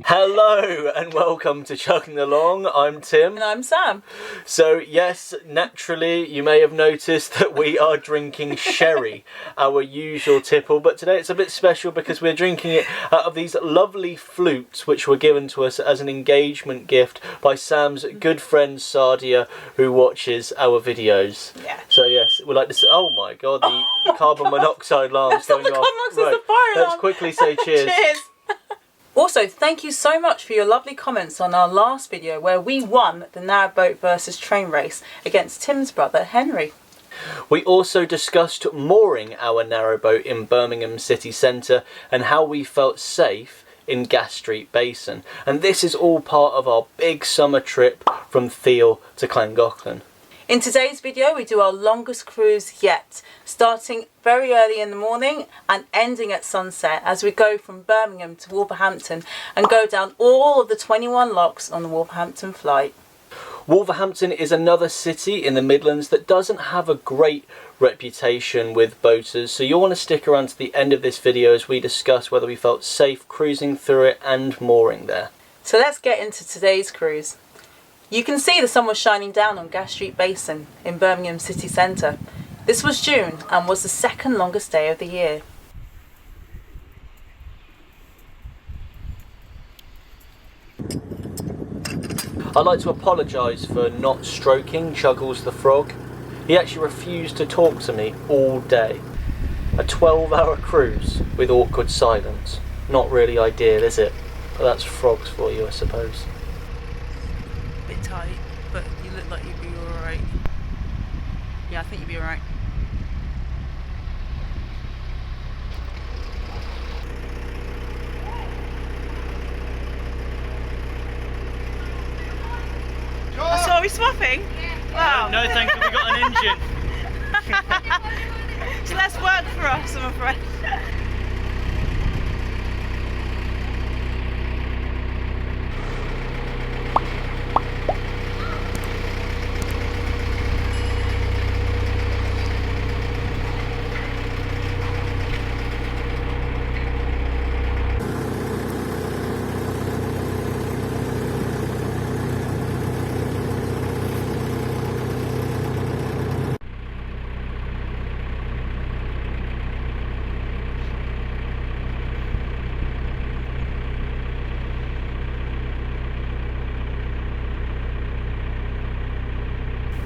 Hello and welcome to Chugging Along. I'm Tim. And I'm Sam. So yes, naturally you may have noticed that we are drinking sherry, our usual tipple, but today it's a bit special because we're drinking it out of these lovely flutes which were given to us as an engagement gift by Sam's good friend Sadia, who watches our videos. Yeah. So yes, we'd like to say, oh my god, the carbon monoxide alarm's going off. Carbon monoxide, the fire alarm. Let's quickly say cheers. Cheers. Also, thank you so much for your lovely comments on our last video where we won the Narrowboat versus train race against Tim's brother Henry. We also discussed mooring our narrowboat in Birmingham city centre and how we felt safe in Gas Street Basin. And this is all part of our big summer trip from Thiel to Llangollen. In today's video, we do our longest cruise yet, starting very early in the morning and ending at sunset as we go from Birmingham to Wolverhampton and go down all of the 21 locks on the Wolverhampton flight. Wolverhampton is another city in the Midlands that doesn't have a great reputation with boaters, so you'll want to stick around to the end of this video as we discuss whether we felt safe cruising through it and mooring there. So let's get into today's cruise. You can see the sun was shining down on Gas Street Basin in Birmingham city centre. This was June and was the second longest day of the year. I'd like to apologise for not stroking Chuggles the frog. He actually refused to talk to me all day. A 12-hour cruise with awkward silence. Not really ideal, is it? But that's frogs for you, I suppose. Bit tight, but you look like you'd be alright. Yeah, I think you'd be alright. Oh, so are we swapping? Wow. No, thank you, we got an engine. It's less work for us, I'm afraid.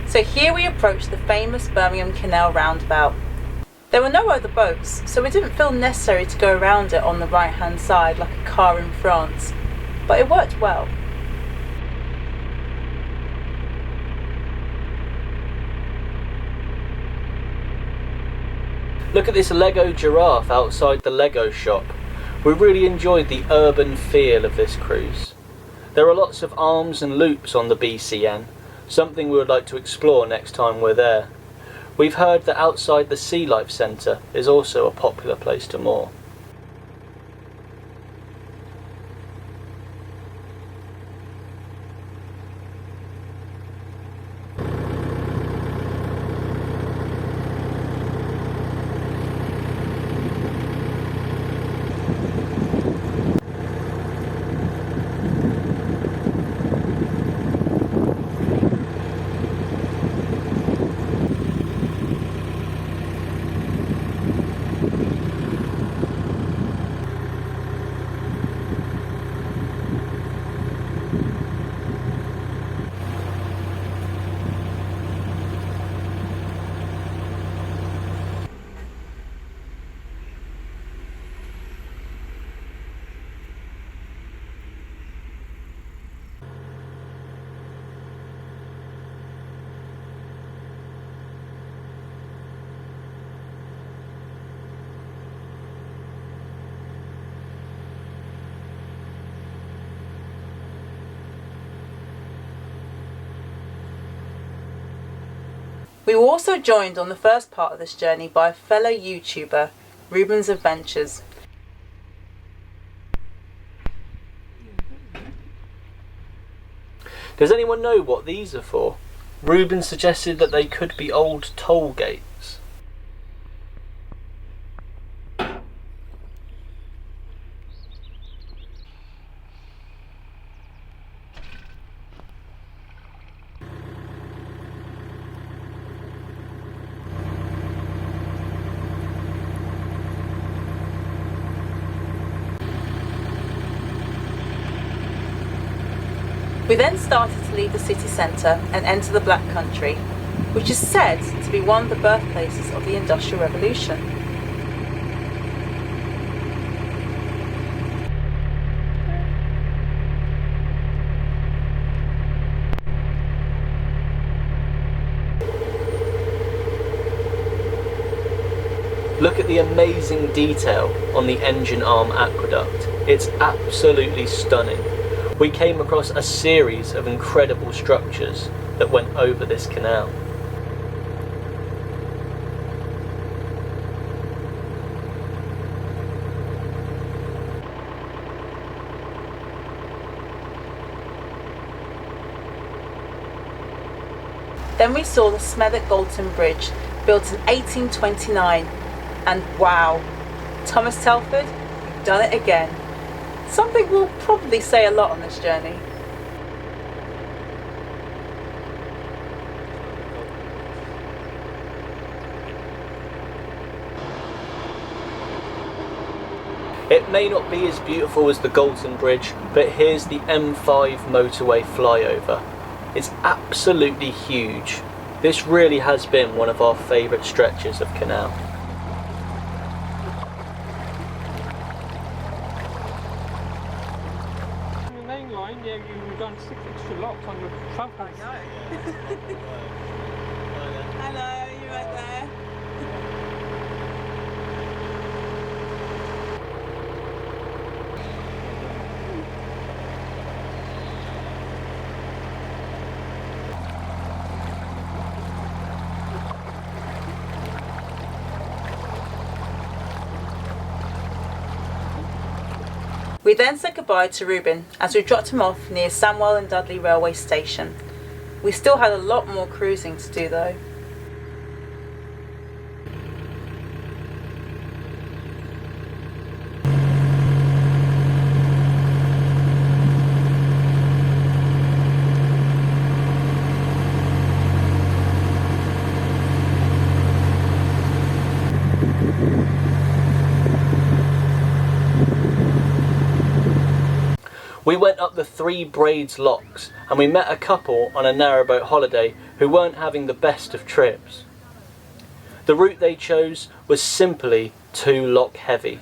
So here we approach the famous Birmingham Canal roundabout. There were no other boats, so it didn't feel necessary to go around it on the right hand side like a car in France, but it worked well. Look at this Lego giraffe outside the Lego shop. We really enjoyed the urban feel of this cruise. There are lots of arms and loops on the BCN, something we would like to explore next time we're there. We've heard that outside the Sea Life Centre is also a popular place to moor. We were also joined on the first part of this journey by a fellow YouTuber, Reuben's Adventures. Does anyone know what these are for? Reuben suggested that they could be old toll gates. We then started to leave the city centre and enter the Black Country, which is said to be one of the birthplaces of the Industrial Revolution. Look at the amazing detail on the engine arm aqueduct. It's absolutely stunning. We came across a series of incredible structures that went over this canal. Then we saw the Smethwick Galton Bridge, built in 1829, and wow, Thomas Telford, you've done it again. Something we'll probably say a lot on this journey. It may not be as beautiful as the Galton Bridge, but here's the M5 motorway flyover. It's absolutely huge. This really has been one of our favourite stretches of canal. Yeah, you've done 6 extra locks on your trumpet. I know. Hello, you right there? We then said goodbye to Reuben as we dropped him off near Sandwell and Dudley railway station. We still had a lot more cruising to do though. We went up the Three Braids locks and we met a couple on a narrowboat holiday who weren't having the best of trips. The route they chose was simply too lock heavy.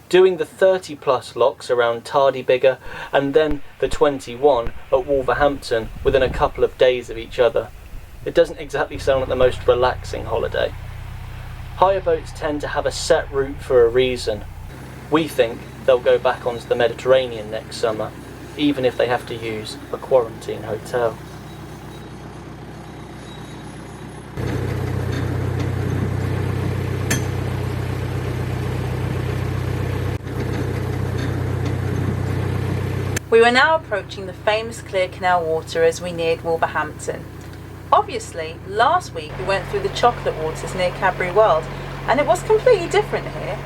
Doing the 30 plus locks around Tardybigger and then the 21 at Wolverhampton within a couple of days of each other. It doesn't exactly sound like the most relaxing holiday. Hire boats tend to have a set route for a reason. We think they'll go back onto the Mediterranean next summer, even if they have to use a quarantine hotel. We were now approaching the famous clear canal water as we neared Wolverhampton. Obviously, last week we went through the chocolate waters near Cadbury World, and it was completely different here.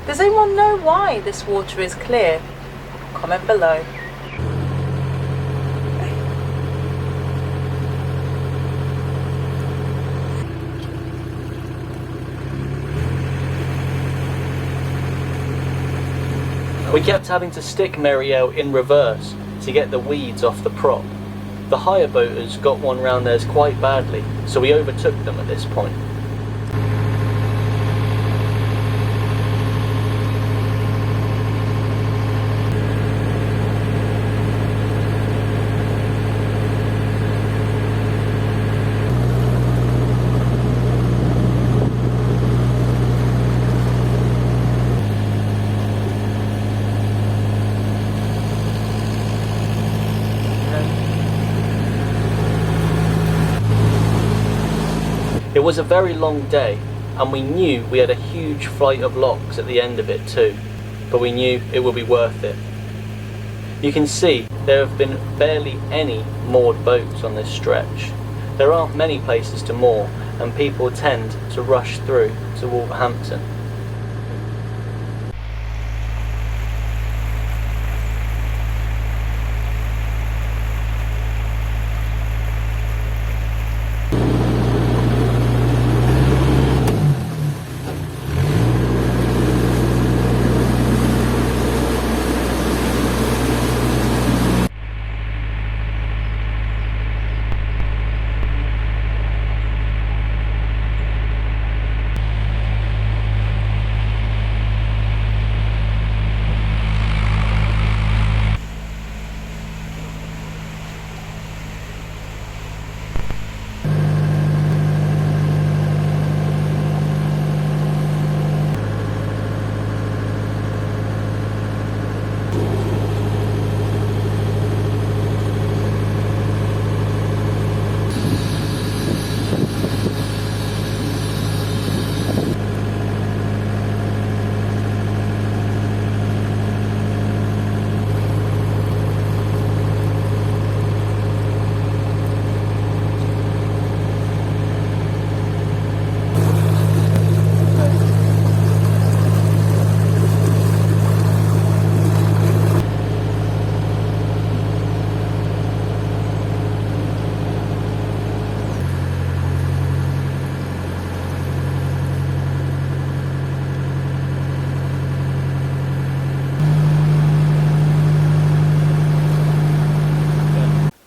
Does anyone know why this water is clear? Comment below. We kept having to stick Mary-Elle in reverse to get the weeds off the prop. The hire boaters got one round theirs quite badly, so we overtook them at this point. It was a very long day, and we knew we had a huge flight of locks at the end of it too, but we knew it would be worth it. You can see there have been barely any moored boats on this stretch. There aren't many places to moor, and people tend to rush through to Wolverhampton.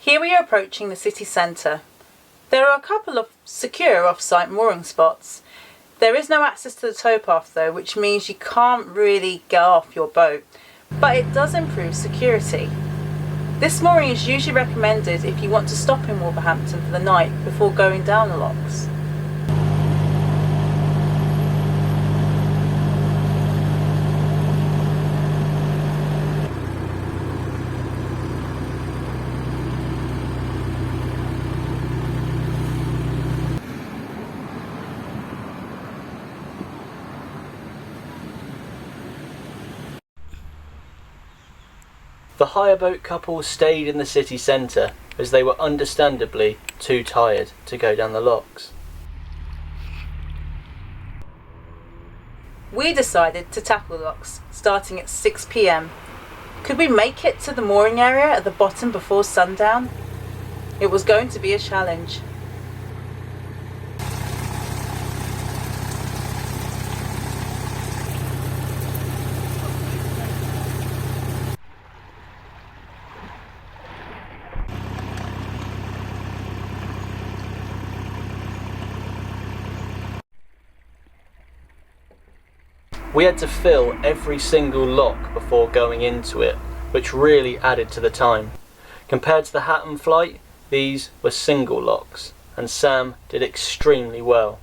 Here we are approaching the city centre. There are a couple of secure off-site mooring spots. There is no access to the towpath though, which means you can't really get off your boat, but it does improve security. This mooring is usually recommended if you want to stop in Wolverhampton for the night before going down the locks. The hire boat couple stayed in the city centre as they were understandably too tired to go down the locks. We decided to tackle the locks starting at 6 p.m. Could we make it to the mooring area at the bottom before sundown? It was going to be a challenge. We had to fill every single lock before going into it, which really added to the time. Compared to the Hatton flight, these were single locks, and Sam did extremely well.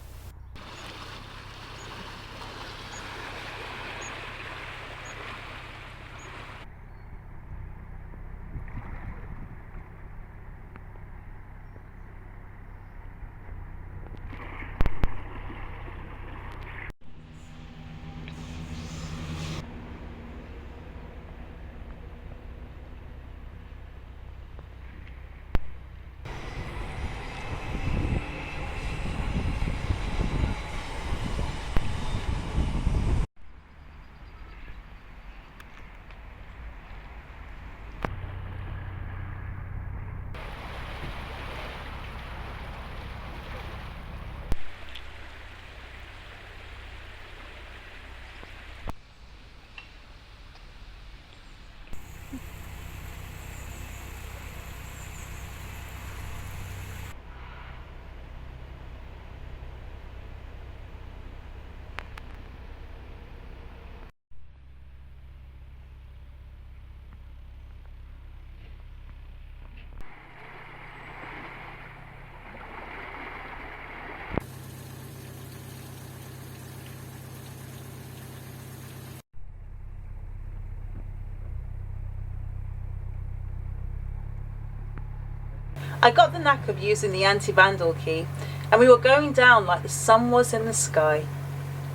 I got the knack of using the anti-vandal key, and we were going down like the sun was in the sky.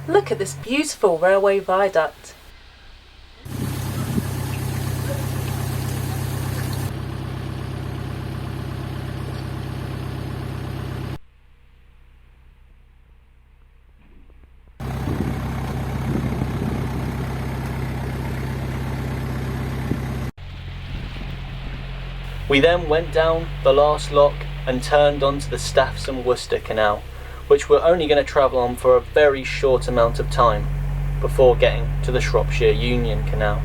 Look at this beautiful railway viaduct. We then went down the last lock and turned onto the Staffs and Worcester Canal, which we're only going to travel on for a very short amount of time before getting to the Shropshire Union Canal.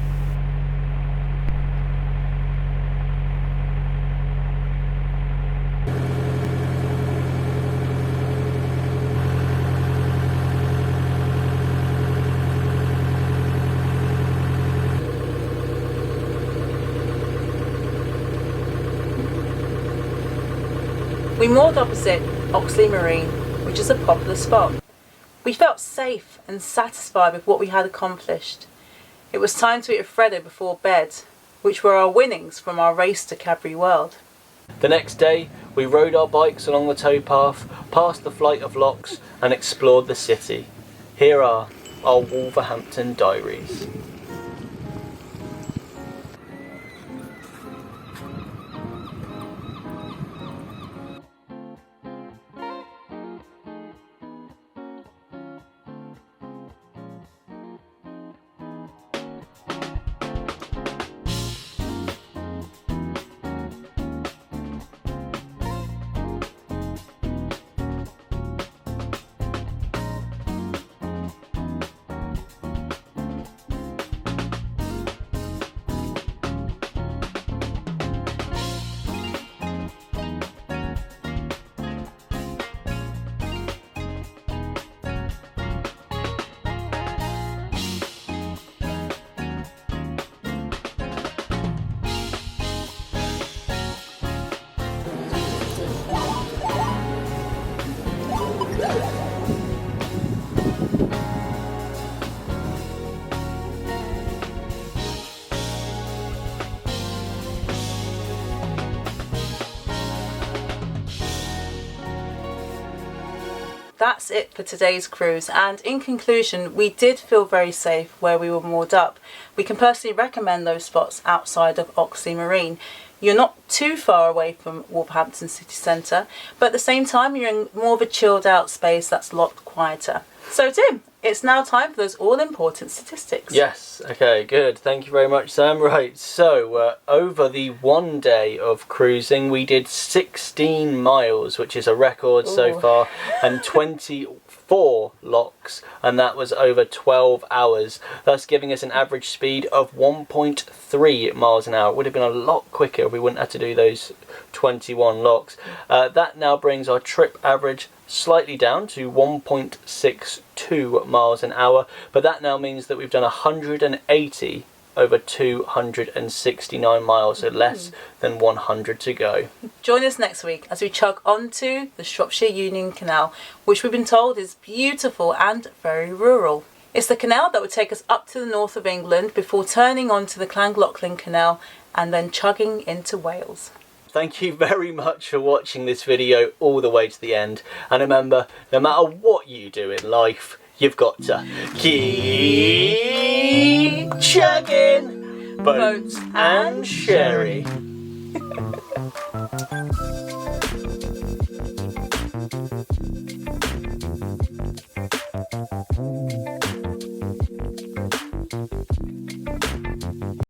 We moored opposite Oxley Marine, which is a popular spot. We felt safe and satisfied with what we had accomplished. It was time to eat a Freddo before bed, which were our winnings from our race to Cadbury World. The next day, we rode our bikes along the towpath, past the flight of locks, and explored the city. Here are our Wolverhampton diaries. That's it for today's cruise, and in conclusion, we did feel very safe where we were moored up. We can personally recommend those spots outside of Oxley Marine. You're not too far away from Wolverhampton city centre, but at the same time you're in more of a chilled out space that's a lot quieter. So Tim, it's now time for those all important statistics. Yes, okay, good. Thank you very much, Sam. Right, so over the 1 day of cruising, we did 16 miles, which is a record so far, and 24 locks, and that was over 12 hours, thus giving us an average speed of 1.3 miles an hour. It would have been a lot quicker if we wouldn't have to do those 21 locks. That now brings our trip average slightly down to 1.62 miles an hour, but that now means that we've done 180 over 269 miles, so less than 100 to go. Join us next week as we chug onto the Shropshire Union Canal, which we've been told is beautiful and very rural. It's the canal that would take us up to the north of England before turning onto the Llangollen Canal and then chugging into Wales. Thank you very much for watching this video all the way to the end, and remember, no matter what you do in life, you've got to keep chugging boats and sherry.